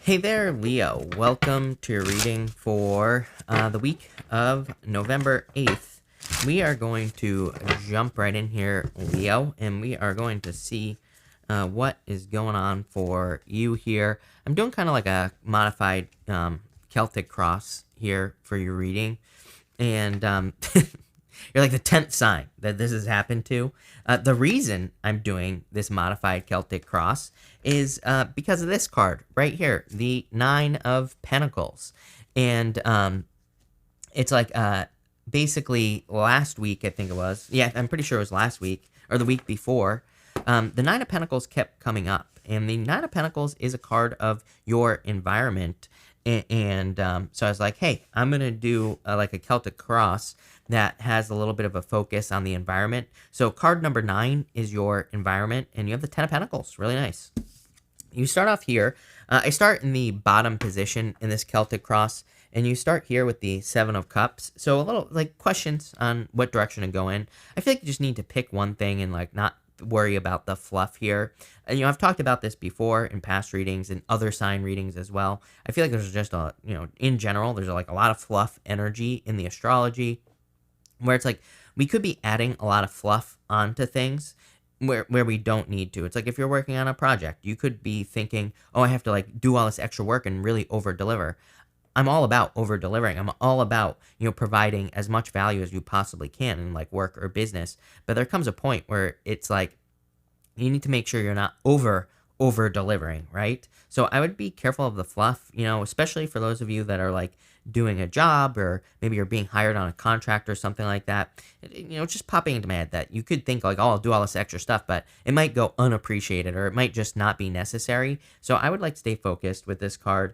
Hey there, Leo. Welcome to your reading for the week of November 8th. We are going to jump right in here, Leo, and we are going to see what is going on for you here. I'm doing kind of like a modified Celtic cross here for your reading. And you're like the 10th sign that this has happened to. The reason I'm doing this modified Celtic cross is because of this card right here, the Nine of Pentacles. And it's like basically last week, I think it was. Yeah, I'm pretty sure it was last week or the week before. The Nine of Pentacles kept coming up. And the Nine of Pentacles is a card of your environment. And so I was like, hey, I'm going to do like a Celtic cross that has a little bit of a focus on the environment. So card number 9 is your environment, and you have the 10 of Pentacles. Really nice. You start off here. I start in the bottom position in this Celtic cross, and you start here with the 7 of Cups. So a little like questions on what direction to go in. I feel like you just need to pick one thing and like not worry about the fluff here. And, I've talked about this before in past readings and other sign readings as well. I feel like there's just a, in general, there's like a lot of fluff energy in the astrology where it's like we could be adding a lot of fluff onto things where we don't need to. It's like if you're working on a project, you could be thinking, oh, I have to like do all this extra work and really over deliver. I'm all about over delivering. I'm all about, providing as much value as you possibly can in like work or business. But there comes a point where it's like you need to make sure you're not over delivering, right? So I would be careful of the fluff, especially for those of you that are like doing a job or maybe you're being hired on a contract or something like that. Just popping into my head that you could think like, oh, I'll do all this extra stuff, but it might go unappreciated or it might just not be necessary. So I would like stay focused with this card.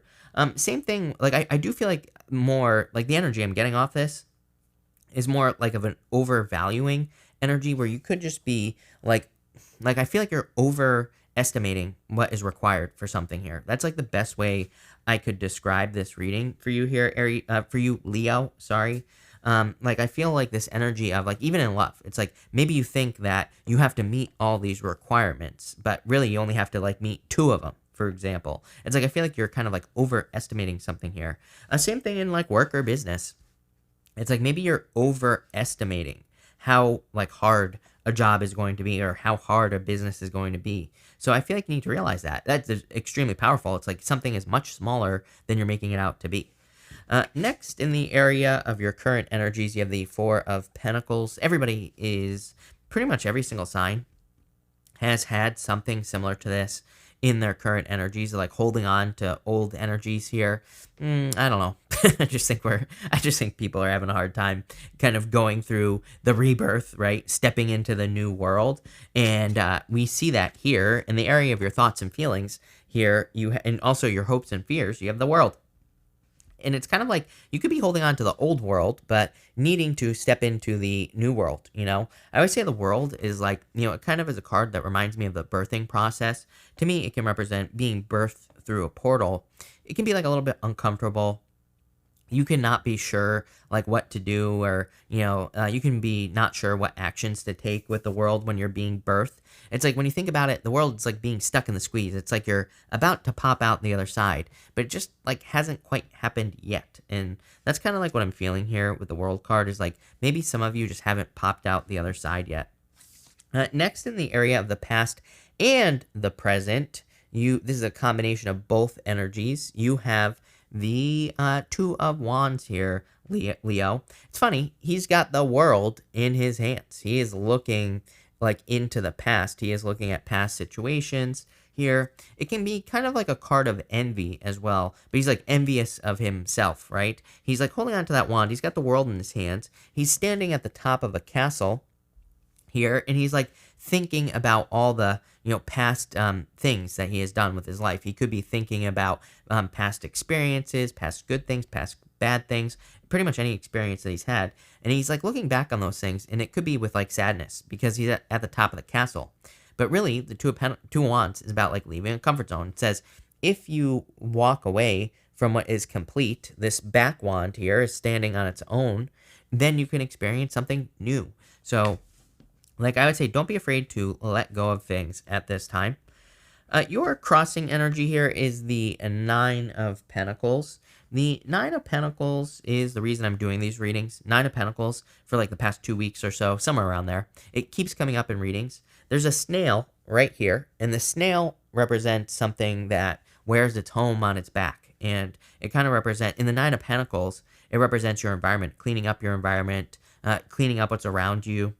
Same thing, like I do feel like more like the energy I'm getting off this is more like of an overvaluing energy where you could just be like I feel like you're overestimating what is required for something here. That's like the best way I could describe this reading for you here, Aries, for you, Leo, sorry. Like I feel like this energy of like, even in love, it's like maybe you think that you have to meet all these requirements, but really you only have to like meet 2 of them. For example, it's like I feel like you're kind of like overestimating something here. Same thing in like work or business. It's like maybe you're overestimating how like hard a job is going to be or how hard a business is going to be. So I feel like you need to realize that. That's extremely powerful. It's like something is much smaller than you're making it out to be. Next, in the area of your current energies, you have the 4 of Pentacles. Everybody is pretty much every single sign has had something similar to this in their current energies, like holding on to old energies here. I don't know. I just think people are having a hard time kind of going through the rebirth, right? Stepping into the new world. And we see that here in the area of your thoughts and feelings here, and also your hopes and fears, you have the World. And it's kind of like you could be holding on to the old world, but needing to step into the new world, I always say the World is like, it kind of is a card that reminds me of the birthing process. To me, it can represent being birthed through a portal. It can be like a little bit uncomfortable. You cannot be sure like what to do, or you can be not sure what actions to take with the world when you're being birthed. It's like when you think about it, the world is like being stuck in the squeeze. It's like you're about to pop out the other side, but it just like hasn't quite happened yet. And that's kind of like what I'm feeling here with the World card, is like maybe some of you just haven't popped out the other side yet. Next, in the area of the past and the present, this is a combination of both energies. You have the 2 of Wands here, Leo. It's funny, he's got the World in his hands. He is looking like into the past. He is looking at past situations here. It can be kind of like a card of envy as well, but he's like envious of himself, right? He's like holding on to that wand. He's got the World in his hands. He's standing at the top of a castle here, and he's like thinking about all the past things that he has done with his life. He could be thinking about past experiences, past good things, past bad things, pretty much any experience that he's had, and he's like looking back on those things, and it could be with like sadness because he's at the top of the castle. But really, the 2 of Wands is about like leaving a comfort zone. It says if you walk away from what is complete, this back wand here is standing on its own, then you can experience something new. So like I would say, don't be afraid to let go of things at this time. Your crossing energy here is the Nine of Pentacles. The Nine of Pentacles is the reason I'm doing these readings. Nine of Pentacles for like the past 2 weeks or so, somewhere around there. It keeps coming up in readings. There's a snail right here, and the snail represents something that wears its home on its back. And it kind of represents, in the Nine of Pentacles, it represents your environment, cleaning up your environment, cleaning up what's around you,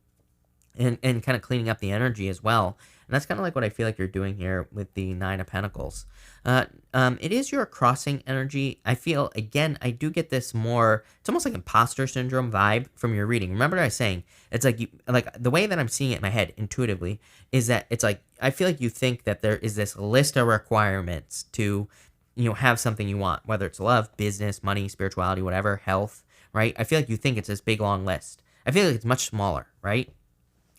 and kind of cleaning up the energy as well. And that's kind of like what I feel like you're doing here with the Nine of Pentacles. It is your crossing energy. I feel, again, I do get this more, it's almost like imposter syndrome vibe from your reading. Remember what I was saying? It's like, like the way that I'm seeing it in my head intuitively is that it's like, I feel like you think that there is this list of requirements to, have something you want, whether it's love, business, money, spirituality, whatever, health, right? I feel like you think it's this big, long list. I feel like it's much smaller, right?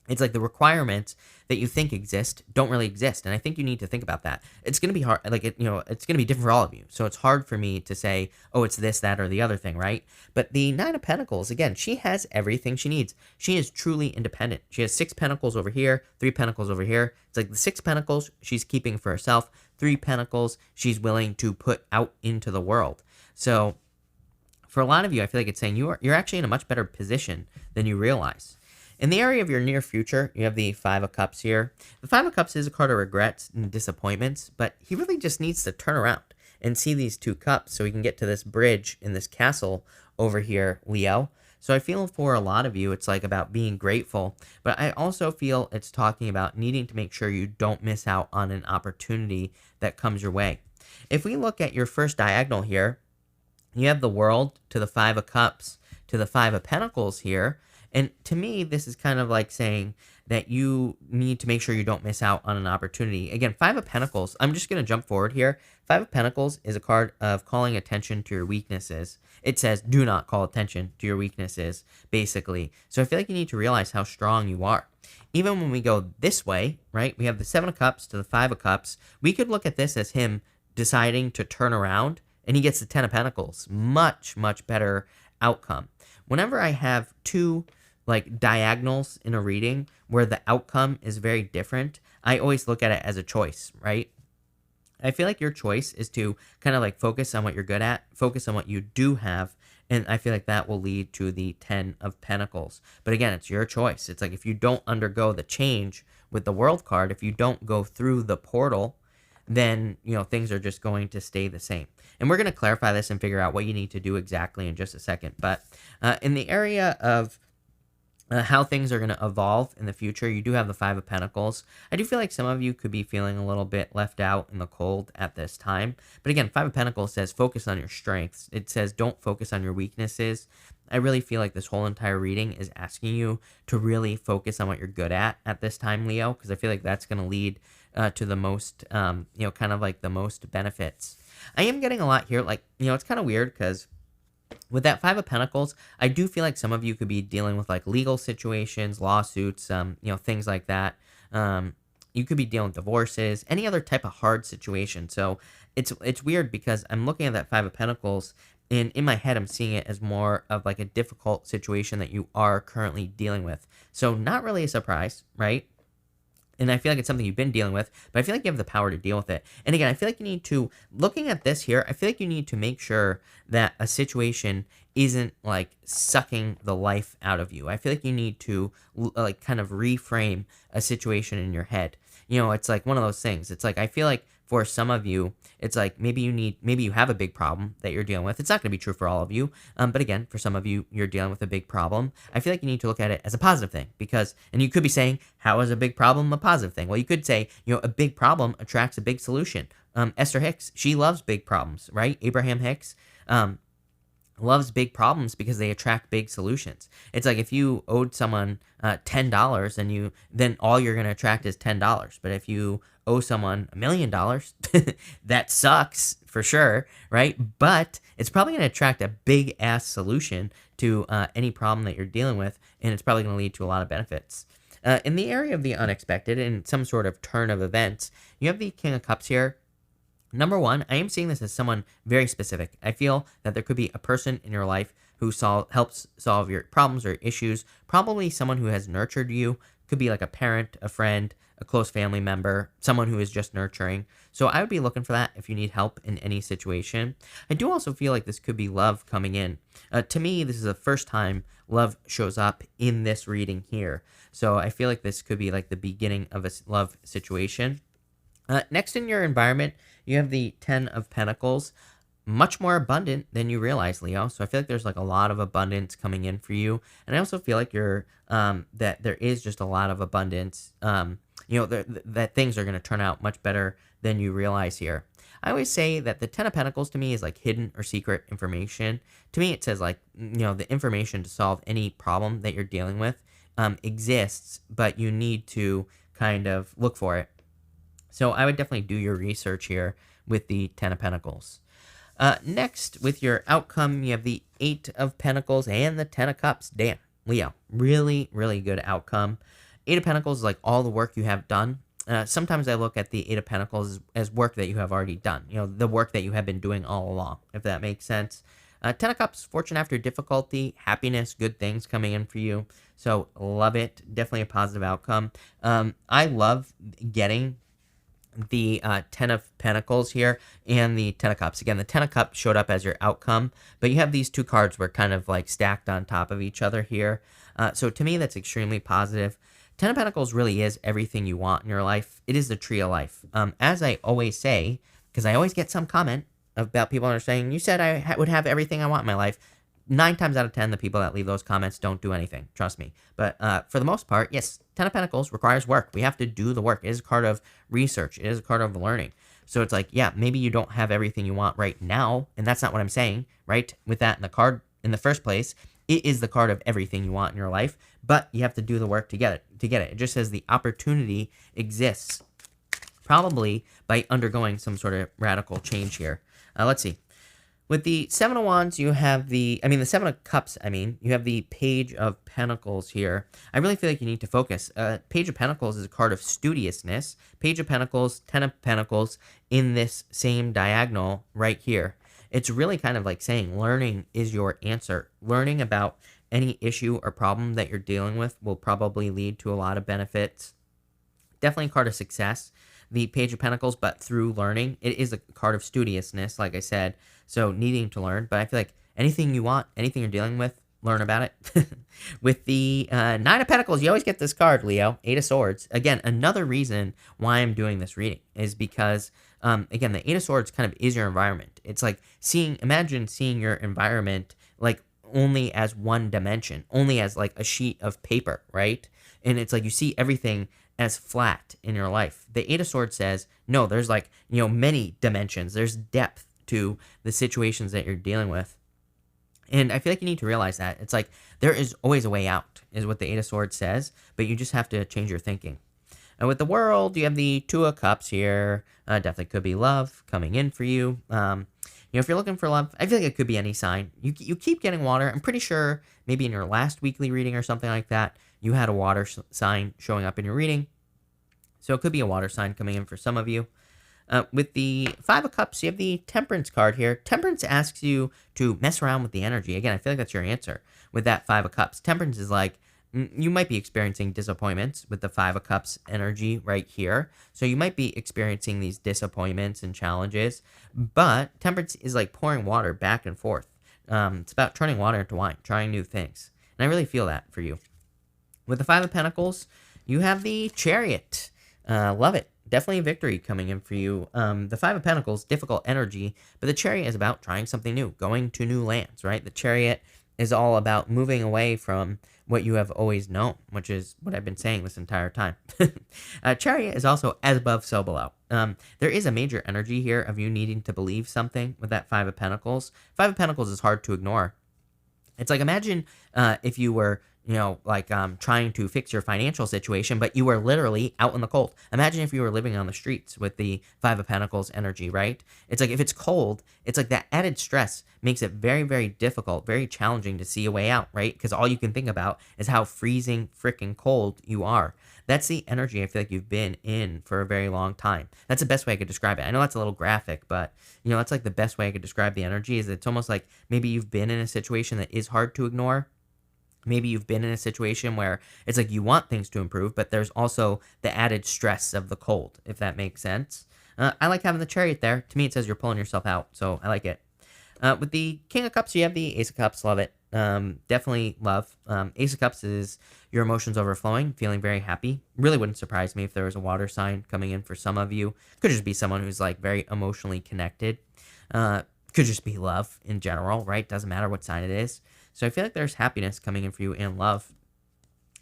It's like the requirements that you think exist don't really exist. And I think you need to think about that. It's going to be hard. Like, it's going to be different for all of you. So it's hard for me to say, oh, it's this, that, or the other thing, right? But the Nine of Pentacles, again, she has everything she needs. She is truly independent. She has 6 pentacles over here, 3 pentacles over here. It's like the 6 pentacles she's keeping for herself. 3 pentacles she's willing to put out into the world. So for a lot of you, I feel like it's saying you're actually in a much better position than you realize. In the area of your near future, you have the Five of Cups here. The Five of Cups is a card of regrets and disappointments, but he really just needs to turn around and see these 2 cups so he can get to this bridge in this castle over here, Leo. So I feel for a lot of you, it's like about being grateful, but I also feel it's talking about needing to make sure you don't miss out on an opportunity that comes your way. If we look at your first diagonal here, you have the World to the Five of Cups to the Five of Pentacles here. And to me, this is kind of like saying that you need to make sure you don't miss out on an opportunity. Again, Five of Pentacles, I'm just going to jump forward here. Five of Pentacles is a card of calling attention to your weaknesses. It says, do not call attention to your weaknesses, basically. So I feel like you need to realize how strong you are. Even when we go this way, right, we have the Seven of Cups to the Five of Cups. We could look at this as him deciding to turn around, and he gets the Ten of Pentacles. Much, much better outcome. Whenever I have 2 like diagonals in a reading where the outcome is very different, I always look at it as a choice, right? I feel like your choice is to kind of like focus on what you're good at, focus on what you do have, and I feel like that will lead to the 10 of Pentacles. But again, it's your choice. It's like if you don't undergo the change with the World card, if you don't go through the portal, then, things are just going to stay the same. And we're going to clarify this and figure out what you need to do exactly in just a second. But in the area of how things are going to evolve in the future, you do have the Five of Pentacles. I do feel like some of you could be feeling a little bit left out in the cold at this time. But again, Five of Pentacles says focus on your strengths. It says don't focus on your weaknesses. I really feel like this whole entire reading is asking you to really focus on what you're good at this time, Leo, because I feel like that's going to lead to the most, kind of like the most benefits. I am getting a lot here. Like, it's kind of weird because with that Five of Pentacles, I do feel like some of you could be dealing with like legal situations, lawsuits, things like that. You could be dealing with divorces, any other type of hard situation. So it's weird because I'm looking at that Five of Pentacles, and in my head, I'm seeing it as more of like a difficult situation that you are currently dealing with. So not really a surprise, right? And I feel like it's something you've been dealing with, but I feel like you have the power to deal with it. And again, I feel like you need to, looking at this here, I feel like you need to make sure that a situation isn't like sucking the life out of you. I feel like you need to like kind of reframe a situation in your head. It's like one of those things. It's like, I feel like for some of you, it's like maybe you have a big problem that you're dealing with. It's not going to be true for all of you. But again, for some of you, you're dealing with a big problem. I feel like you need to look at it as a positive thing and you could be saying, how is a big problem a positive thing? Well, you could say, a big problem attracts a big solution. Esther Hicks, she loves big problems, right? Abraham Hicks, loves big problems because they attract big solutions. It's like if you owed someone $10 and then all you're going to attract is $10. But if you owe someone $1 million, that sucks for sure, right? But it's probably going to attract a big ass solution to any problem that you're dealing with, and it's probably going to lead to a lot of benefits. In the area of the unexpected and some sort of turn of events, you have the King of Cups here. Number one, I am seeing this as someone very specific. I feel that there could be a person in your life who helps solve your problems or issues, probably someone who has nurtured you. Could be like a parent, a friend, a close family member, someone who is just nurturing. So I would be looking for that if you need help in any situation. I do also feel like this could be love coming in. To me, this is the first time love shows up in this reading here. So I feel like this could be like the beginning of a love situation. Next in your environment, you have the Ten of Pentacles. Much more abundant than you realize, Leo. So I feel like there's like a lot of abundance coming in for you. And I also feel like you're that there is just a lot of abundance. That things are going to turn out much better than you realize here. I always say that the Ten of Pentacles to me is like hidden or secret information. To me, it says like, the information to solve any problem that you're dealing with exists, but you need to kind of look for it. So I would definitely do your research here with the Ten of Pentacles. Next, with your outcome, you have the Eight of Pentacles and the Ten of Cups. Damn, Leo, really, really good outcome. Eight of Pentacles is like all the work you have done. Sometimes I look at the Eight of Pentacles as work that you have already done. The work that you have been doing all along, if that makes sense. Ten of Cups, fortune after difficulty, happiness, good things coming in for you. So love it. Definitely a positive outcome. I love getting the Ten of Pentacles here and the Ten of Cups. Again, the Ten of Cups showed up as your outcome, but you have these two cards were kind of like stacked on top of each other here. So to me, that's extremely positive. Ten of Pentacles really is everything you want in your life. It is the tree of life. As I always say, because I always get some comment about people that are saying, you said I would have everything I want in my life. 9 times out of 10, the people that leave those comments don't do anything. Trust me. But for the most part, yes, Ten of Pentacles requires work. We have to do the work. It is a part of research. It is a part of learning. So it's like, yeah, maybe you don't have everything you want right now. And that's not what I'm saying, right? With that in the card in the first place, it is the card of everything you want in your life. But you have to do the work to get it. It just says the opportunity exists, probably by undergoing some sort of radical change here. Let's see. With the Seven of Wands, you have the Seven of Cups, you have the Page of Pentacles here. I really feel like you need to focus. Page of Pentacles is a card of studiousness. Page of Pentacles, Ten of Pentacles in this same diagonal right here. It's really kind of like saying learning is your answer. Learning about any issue or problem that you're dealing with will probably lead to a lot of benefits. Definitely a card of success, the Page of Pentacles, but through learning. It is a card of studiousness, like I said, so needing to learn. But I feel like anything you want, anything you're dealing with, learn about it. With the Nine of Pentacles, you always get this card, Leo, Eight of Swords. Again, another reason why I'm doing this reading is because, again, the Eight of Swords kind of is your environment. It's like imagine seeing your environment like only as one dimension, only as like a sheet of paper, right? And it's like you see everything as flat in your life. The Eight of Swords says, no, there's like, many dimensions. There's depth to the situations that you're dealing with. And I feel like you need to realize that. It's like there is always a way out, is what the Eight of Swords says, but you just have to change your thinking. And with the World, you have the Two of Cups here. Definitely could be love coming in for you. If you're looking for love, I feel like it could be any sign. You keep getting water. I'm pretty sure maybe in your last weekly reading or something like that, you had a water sign showing up in your reading. So it could be a water sign coming in for some of you. With the Five of Cups, you have the Temperance card here. Temperance asks you to mess around with the energy. Again, I feel like that's your answer with that Five of Cups. Temperance is like, you might be experiencing disappointments with the Five of Cups energy right here. So you might be experiencing these disappointments and challenges. But Temperance is like pouring water back and forth. It's about turning water into wine, trying new things. And I really feel that for you. With the Five of Pentacles, you have the Chariot. Love it. Definitely a victory coming in for you. The Five of Pentacles, difficult energy, but the Chariot is about trying something new, going to new lands, right? The Chariot is all about moving away from what you have always known, which is what I've been saying this entire time. Chariot is also as above, so below. There is a major energy here of you needing to believe something with that Five of Pentacles. Five of Pentacles is hard to ignore. It's like, imagine if you were trying to fix your financial situation, but you were literally out in the cold. Imagine if you were living on the streets with the Five of Pentacles energy, right? It's like, if it's cold, it's like that added stress makes it very, very difficult, very challenging to see a way out, right? Because all you can think about is how freezing freaking cold you are. That's the energy I feel like you've been in for a very long time. That's the best way I could describe it. I know that's a little graphic, but that's like the best way I could describe the energy. Is it's almost like maybe you've been in a situation that is hard to ignore, Maybe you've been in a situation where it's like you want things to improve, but there's also the added stress of the cold, if that makes sense. I like having the Chariot there. To me, it says you're pulling yourself out, so I like it. With the King of Cups, you have the Ace of Cups. Love it. Definitely love. Ace of Cups is your emotions overflowing, feeling very happy. Really wouldn't surprise me if there was a water sign coming in for some of you. Could just be someone who's like very emotionally connected. Could just be love in general, right? Doesn't matter what sign it is. So I feel like there's happiness coming in for you and love.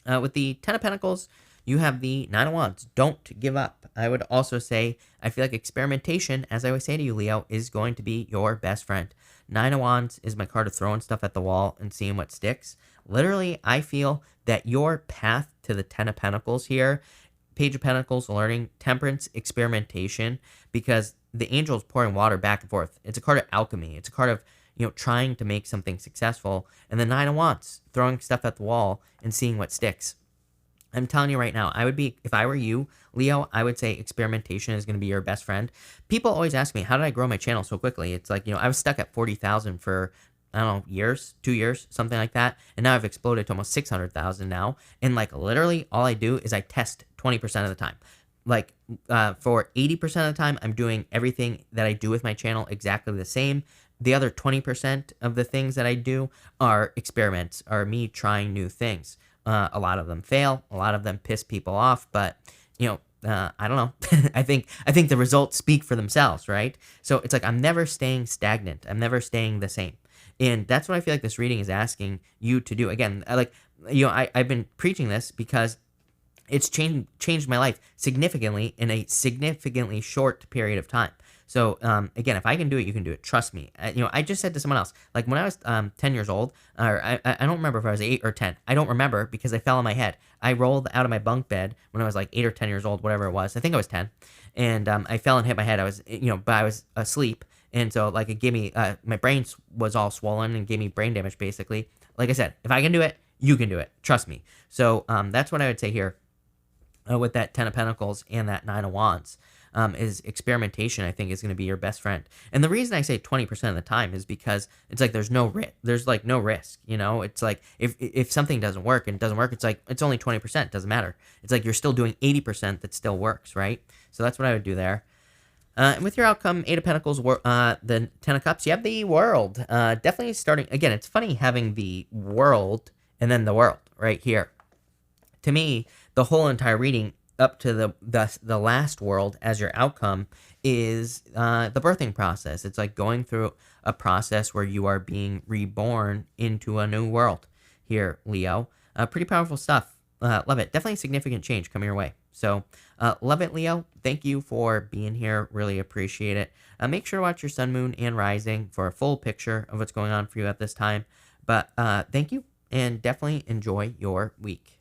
With the Ten of Pentacles, you have the Nine of Wands. Don't give up. I would also say, I feel like experimentation, as I always say to you, Leo, is going to be your best friend. Nine of Wands is my card of throwing stuff at the wall and seeing what sticks. Literally, I feel that your path to the Ten of Pentacles here, Page of Pentacles, learning, temperance, experimentation, because the angel is pouring water back and forth. It's a card of alchemy. It's a card of, trying to make something successful. And the Nine of Wands, throwing stuff at the wall and seeing what sticks. I'm telling you right now, I would be, if I were you, Leo, I would say experimentation is going to be your best friend. People always ask me, how did I grow my channel so quickly? It's like, I was stuck at 40,000 for, I don't know, years, 2 years, something like that. And now I've exploded to almost 600,000 now. And like literally all I do is I test 20% of the time. Like for 80% of the time, I'm doing everything that I do with my channel exactly the same. The other 20% of the things that I do are experiments, are me trying new things. A lot of them fail. A lot of them piss people off. But, I don't know. I think the results speak for themselves, right? So it's like I'm never staying stagnant. I'm never staying the same. And that's what I feel like this reading is asking you to do. Again, I've been preaching this because it's changed my life significantly in a significantly short period of time. So, again, if I can do it, you can do it. Trust me. I just said to someone else, like when I was 10 years old, or I don't remember if I was 8 or 10. I don't remember because I fell on my head. I rolled out of my bunk bed when I was like 8 or 10 years old, whatever it was. I think I was 10. And I fell and hit my head. I was, but I was asleep. And so, like, it gave me, my brain was all swollen and gave me brain damage, basically. Like I said, if I can do it, you can do it. Trust me. So, that's what I would say here with that Ten of Pentacles and that Nine of Wands. Is experimentation, I think, is going to be your best friend. And the reason I say 20% of the time is because it's like there's no risk. There's like no risk, It's like if something doesn't work and it doesn't work, it's like it's only 20%. It doesn't matter. It's like you're still doing 80% that still works, right? So that's what I would do there. And with your outcome, Eight of Pentacles, the Ten of Cups, you have the World. Definitely starting, again, it's funny having the World and then the World right here. To me, the whole entire reading up to the last world as your outcome is the birthing process. It's like going through a process where you are being reborn into a new world here, Leo. Pretty powerful stuff. Love it. Definitely significant change coming your way. So love it, Leo. Thank you for being here. Really appreciate it. Make sure to watch your sun, moon, and rising for a full picture of what's going on for you at this time. But thank you, and definitely enjoy your week.